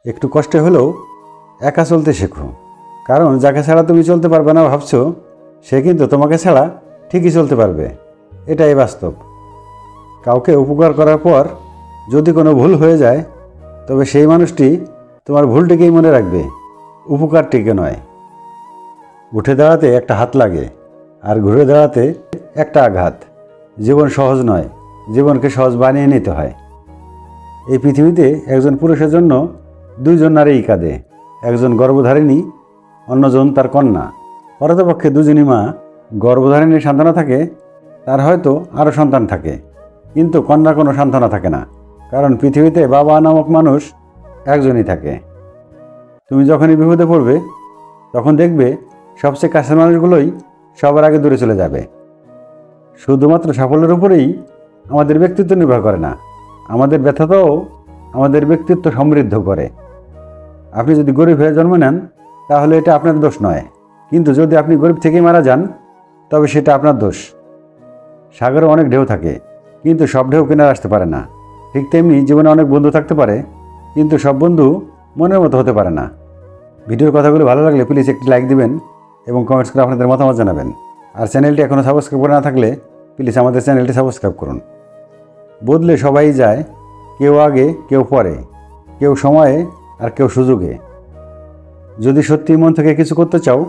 একটু কষ্টে হলেও একা চলতে শেখো, কারণ যাকে ছাড়া তুমি চলতে পারবে না ভাবছো, সে কিন্তু তোমাকে ছাড়া ঠিকই চলতে পারবে। এটাই বাস্তব। কাউকে উপকার করার পর যদি কোনো ভুল হয়ে যায়, তবে সেই মানুষটি তোমার ভুলটিকেই মনে রাখবে, উপকারটিকে নয়। উঠে দাঁড়াতে একটা হাত লাগে, আর ঘুরে দাঁড়াতে একটা আঘাত। জীবন সহজ নয়, জীবনকে সহজ বানিয়ে নিতে হয়। এই পৃথিবীতে একজন পুরুষের জন্য দুইজন নারীই কাঁদে, একজন গর্ভধারিণী, অন্যজন তার কন্যা। প্রকৃতপক্ষে দুজনই মা। গর্ভধারিণীর সান্ত্বনা থাকে, তার হয়তো আরও সন্তান থাকে, কিন্তু কন্যার কোনো সান্ত্বনা থাকে না, কারণ পৃথিবীতে বাবা নামক মানুষ একজনই থাকে। তুমি যখনই বিপদে পড়বে, তখন দেখবে সবচেয়ে কাছের মানুষগুলোই সবার আগে দূরে চলে যাবে। শুধুমাত্র সাফল্যের উপরেই আমাদের ব্যক্তিত্ব নির্ভর করে না, আমাদের ব্যথাটাও আমাদের ব্যক্তিত্ব সমৃদ্ধ করে। আপনি যদি গরিব হয়ে জন্ম নেন, তাহলে এটা আপনার দোষ নয়, কিন্তু যদি আপনি গরিব থেকেই মারা যান, তবে সেটা আপনার দোষ। সাগরে অনেক ঢেউ থাকে, কিন্তু সব ঢেউ কিনারে আসতে পারে না। ঠিক তেমনি জীবনে অনেক বন্ধু থাকতে পারে, কিন্তু সব বন্ধু মনের মতো হতে পারে না। ভিডিওর কথাগুলো ভালো লাগলে প্লিজ একটি লাইক দিবেন এবং কমেন্টস করে আপনাদের মতামত জানাবেন। আর চ্যানেলটি এখনও সাবস্ক্রাইব করে না থাকলে প্লিজ আমাদের চ্যানেলটি সাবস্ক্রাইব করুন। বদলে সবাই যায়, কেউ আগে কেউ পরে, কেউ সময়ে আর কেউ সুযোগে। যদি সত্যি মন থেকে কিছু করতে চাও,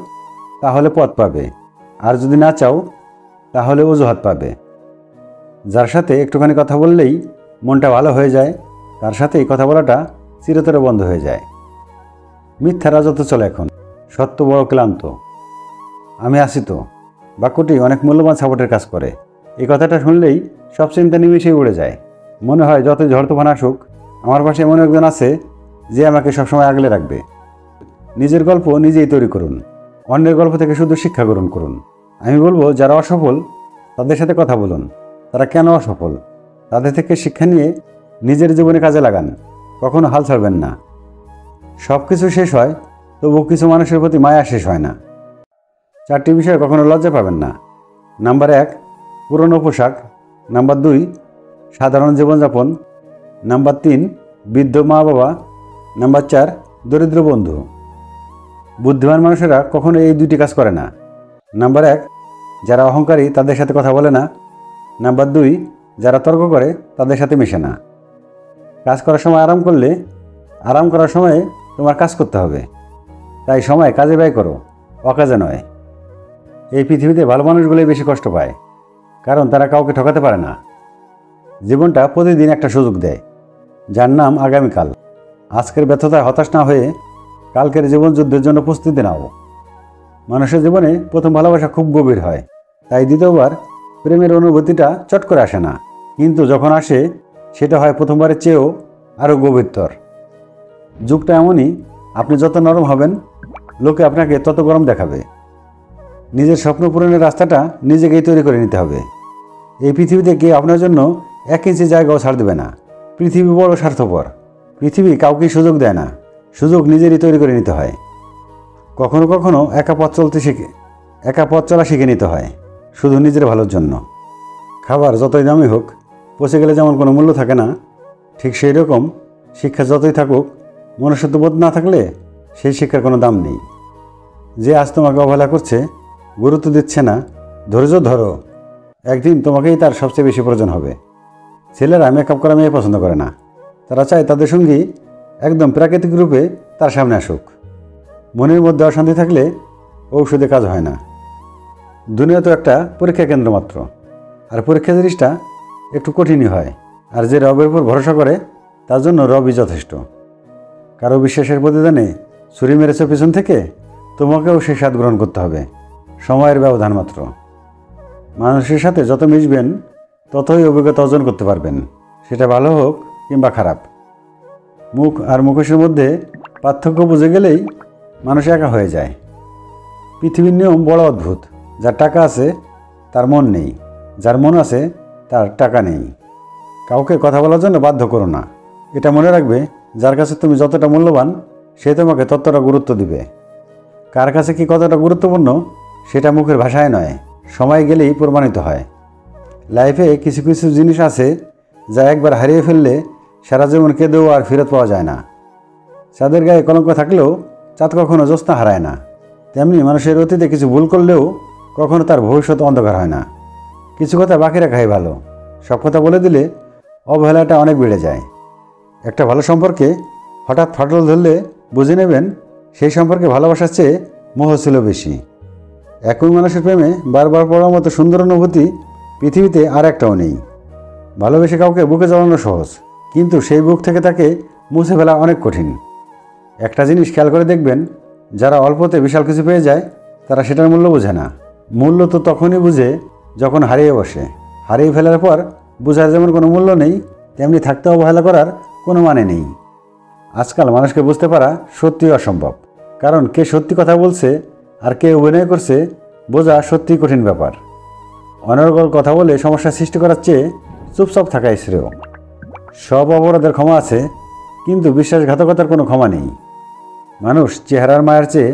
তাহলে পথ পাবে, আর যদি না চাও, তাহলে অজুহাত পাবে। যার সাথে একটুখানি কথা বললেই মনটা ভালো হয়ে যায়, তার সাথেই কথা বলাটা চিরতরে বন্ধ হয়ে যায়। মিথ্যা রাজত্ব চলে এখন, সত্য বড় ক্লান্ত। আমি আসি তো বাক্যটি অনেক মূল্যবান সাপোর্টের কাজ করে। এই কথাটা শুনলেই সব চিন্তা নিমিশেই উড়ে যায়। মনে হয় যতই ঝড় তুফান আসুক, আমার পাশে এমন একজন আছে যে আমাকে সবসময় আগলে রাখবে। নিজের গল্প নিজেই তৈরি করুন, অন্যের গল্প থেকে শুধু শিক্ষা গ্রহণ করুন। আমি বলবো, যারা অসফল তাদের সাথে কথা বলুন, তারা কেন অসফল তাদের থেকে শিক্ষা নিয়ে নিজের জীবনে কাজে লাগান। কখনো হাল ছাড়বেন না। সব কিছু শেষ হয়, তবু কিছু মানুষের প্রতি মায়া শেষ হয় না। 4টি বিষয়ে কখনো লজ্জা পাবেন না। নাম্বার 1, পুরনো পোশাক। নাম্বার 2, সাধারণ জীবনযাপন। নাম্বার 3, বৃদ্ধ মা বাবা। নাম্বার 4, দরিদ্র বন্ধু। বুদ্ধিমান মানুষেরা কখনো এই 2টি কাজ করে না। নাম্বার 1, যারা অহংকারী তাদের সাথে কথা বলে না। নাম্বার 2, যারা তর্ক করে তাদের সাথে মেশে না। কাজ করার সময় আরাম করলে, আরাম করার সময়ে তোমার কাজ করতে হবে। তাই সময় কাজে ব্যয় করো, অকাজে নয়। এই পৃথিবীতে ভালো মানুষগুলোই বেশি কষ্ট পায়, কারণ তারা কাউকে ঠকাতে পারে না। জীবনটা প্রতিদিন একটা সুযোগ দেয়, যার নাম আগামীকাল। আজকের ব্যর্থতায় হতাশ না হয়ে কালকের জীবন যুদ্ধের জন্য প্রস্তুতি নাও। মানুষের জীবনে প্রথম ভালোবাসা খুব গভীর হয়, তাই দ্বিতীয়বার প্রেমের অনুভূতিটা চট করে আসে না, কিন্তু যখন আসে সেটা হয় প্রথমবারের চেয়েও আরও গভীরতর। যুগটা এমনই, আপনি যত নরম হবেন, লোকে আপনাকে তত গরম দেখাবে। নিজের স্বপ্ন পূরণের রাস্তাটা নিজেকেই তৈরি করে নিতে হবে। এই পৃথিবীতে কেউ আপনার জন্য 1 ইঞ্চি জায়গাও ছাড় দেবে না। পৃথিবী বড় স্বার্থপর। পৃথিবী কাউকেই সুযোগ দেয় না, সুযোগ নিজেরই তৈরি করে নিতে হয়। কখনো কখনো একা পথ চলা শিখে নিতে হয়, শুধু নিজের ভালোর জন্য। খাবার যতই দামি হোক, পচে গেলে যেমন কোনো মূল্য থাকে না, ঠিক সেই রকম শিক্ষা যতই থাকুক, মনুষ্যত্ববোধ না থাকলে সেই শিক্ষার কোনো দাম নেই। যে আজ তোমাকে অবহেলা করছে, গুরুত্ব দিচ্ছে না, ধৈর্য ধরো, একদিন তোমাকেই তার সবচেয়ে বেশি প্রয়োজন হবে। ছেলেরা মেকআপ করা মেয়ে পছন্দ করে না, তারা চায় তাদের সঙ্গী একদম প্রাকৃতিক রূপে তার সামনে আসুক। মনের মধ্যে অশান্তি থাকলে ঔষধে কাজ হয় না। দুনিয়া তো একটা পরীক্ষা কেন্দ্র মাত্র, আর পরীক্ষা জিনিসটা একটু কঠিনই হয়। আর যে রবের উপর ভরসা করে, তার জন্য রবই যথেষ্ট। কারো বিশ্বাসের প্রতিদানে ছুরি মেরেছ পিছন থেকে, তোমাকেও সে স্বাদ গ্রহণ করতে হবে। সময়ের ব্যবধান মাত্র। মানুষের সাথে যত মিশবেন, ততই অভিজ্ঞতা অর্জন করতে পারবেন, সেটা ভালো হোক কিংবা খারাপ। মুখ আর মুখোশের মধ্যে পার্থক্য বুঝে গেলেই মানুষ একা হয়ে যায়। পৃথিবীর নিয়ম বড় অদ্ভুত। যার টাকা আছে তার মন নেই, যার মন আছে তার টাকা নেই। কাউকে কথা বলার জন্য বাধ্য করো না। এটা মনে রাখবে, যার কাছে তুমি যতটা মূল্যবান, সে তোমাকে ততটা গুরুত্ব দিবে। কার কাছে কি কতটা গুরুত্বপূর্ণ, সেটা মুখের ভাষায় নয়, সময় গেলেই প্রমাণিত হয়। লাইফে কিছু কিছু জিনিস আছে যা একবার হারিয়ে ফেললে সারা জীবন কেঁদেও আর ফেরত পাওয়া যায় না। চাঁদের গায়ে কলঙ্ক থাকলেও চাঁদ কখনো জ্যোৎস্না হারায় না। তেমনি মানুষের অতীতে কিছু ভুল করলেও কখনো তার ভবিষ্যৎ অন্ধকার হয় না। কিছু কথা বাকি রাখাই ভালো। সব কথা বলে দিলে অবহেলাটা অনেক বেড়ে যায়। একটা ভালো সম্পর্কে হঠাৎ ফাটল ধরলে বুঝে নেবেন সেই সম্পর্কে ভালোবাসার চেয়ে মোহ ছিল বেশি। একই মানুষের প্রেমে বারবার পড়ার মতো সুন্দর অনুভূতি পৃথিবীতে আর একটাও নেই। ভালোবেসে কাউকে বুকে জড়ানো সহজ, কিন্তু সেই বুক থেকে তাকে মুছে ফেলা অনেক কঠিন। একটা জিনিস খেয়াল করে দেখবেন, যারা অল্পতে বিশাল কিছু পেয়ে যায় তারা সেটার মূল্য বোঝে না। মূল্য তো তখনই বুঝে যখন হারিয়ে বসে। হারিয়ে ফেলার পর বোঝার যেমন কোনো মূল্য নেই, তেমনি থাকতে অবহেলা করার কোনো মানে নেই। আজকাল মানুষকে বুঝতে পারা সত্যিই অসম্ভব, কারণ কে সত্যি কথা বলছে আর কে অভিনয় করছে বোঝা সত্যিই কঠিন ব্যাপার। অনর্গল কথা বলে সমস্যা সৃষ্টি করার চেয়ে চুপচাপ থাকাই শ্রেয়। সব অপরাধের ক্ষমা আছে, কিন্তু বিশ্বাসঘাতকতার কোনো ক্ষমা নেই। মানুষ চেহারার মায়ার চেয়ে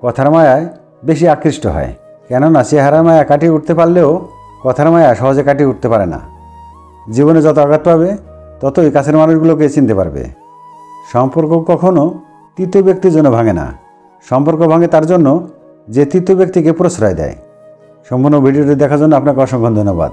কথার মায়ায় বেশি আকৃষ্ট হয়, কেননা চেহারার মায়া কাটিয়ে উঠতে পারলেও কথার মায়া সহজে কাটিয়ে উঠতে পারে না। জীবনে যত আঘাত পাবে ততই কাছের মানুষগুলোকে চিনতে পারবে। সম্পর্ক কখনো তৃতীয় ব্যক্তির জন্য ভাঙে না, সম্পর্ক ভাঙে তার জন্য যে তৃতীয় ব্যক্তিকে প্রশ্রয় দেয়। সম্পূর্ণ ভিডিওটি দেখার জন্য আপনাকে অসংখ্য ধন্যবাদ।